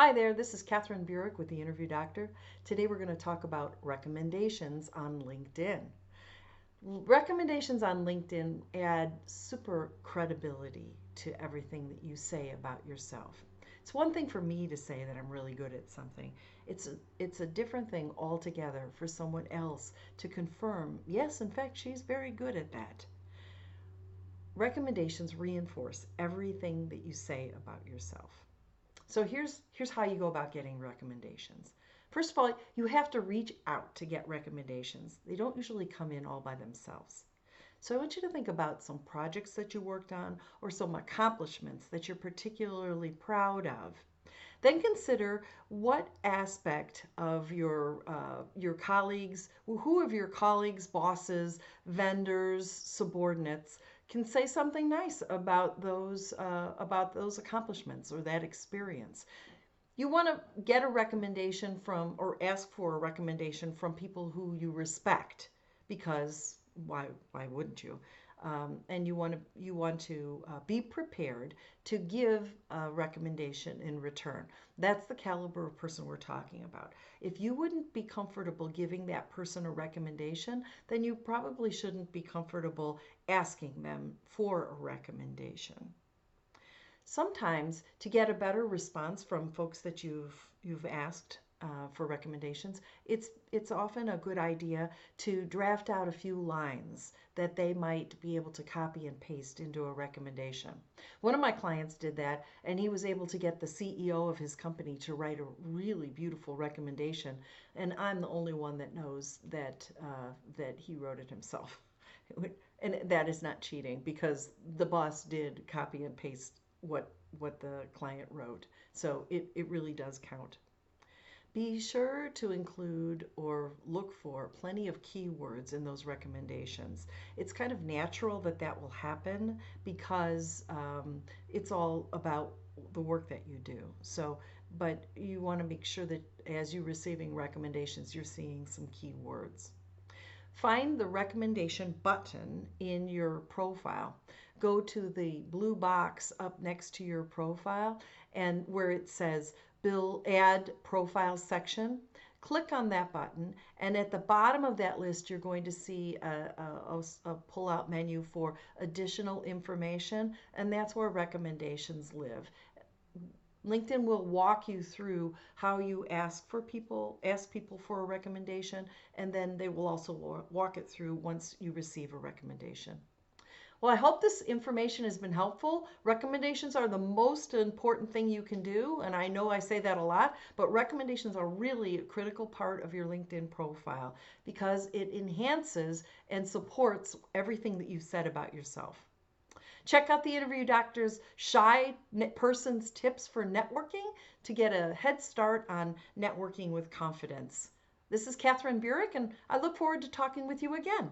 Hi there, this is Katherine Burik with the Interview Doctor. Today we're going to talk about recommendations on LinkedIn. Recommendations on LinkedIn add super credibility to everything that you say about yourself. It's one thing for me to say that I'm really good at something. It's a different thing altogether for someone else to confirm, yes, in fact, she's very good at that. Recommendations reinforce everything that you say about yourself. So here's how you go about getting recommendations. First of all, you have to reach out to get recommendations. They don't usually come in all by themselves. So I want you to think about some projects that you worked on or some accomplishments that you're particularly proud of. Then consider what aspect of your colleagues, who of your colleagues, bosses, vendors, subordinates can say something nice about those accomplishments or that experience. You want to get a recommendation from or ask for a recommendation from people who you respect, because why wouldn't you? And you want to be prepared to give a recommendation in return. That's the caliber of person we're talking about. If you wouldn't be comfortable giving that person a recommendation, then you probably shouldn't be comfortable asking them for a recommendation. Sometimes to get a better response from folks that you've asked for recommendations, it's often a good idea to draft out a few lines that they might be able to copy and paste into a recommendation. One of my clients did that, and he was able to get the CEO of his company to write a really beautiful recommendation, and I'm the only one that knows that he wrote it himself. And that is not cheating, because the boss did copy and paste what the client wrote. So it really does count. Be sure to include or look for plenty of keywords in those recommendations. It's kind of natural that that will happen because it's all about the work that you do. So, but you want to make sure that as you're receiving recommendations, you're seeing some keywords. Find the recommendation button in your profile. Go to the blue box up next to your profile and where it says Add Profile section. Click on that button, and at the bottom of that list, you're going to see a pull-out menu for additional information, and that's where recommendations live. LinkedIn will walk you through how you ask people for a recommendation, and then they will also walk it through once you receive a recommendation. Well, I hope this information has been helpful. Recommendations are the most important thing you can do, and I know I say that a lot, but recommendations are really a critical part of your LinkedIn profile because it enhances and supports everything that you've said about yourself. Check out the Interview Doctor's Shy Person's Tips for Networking to get a head start on networking with confidence. This is Katherine Burik, and I look forward to talking with you again.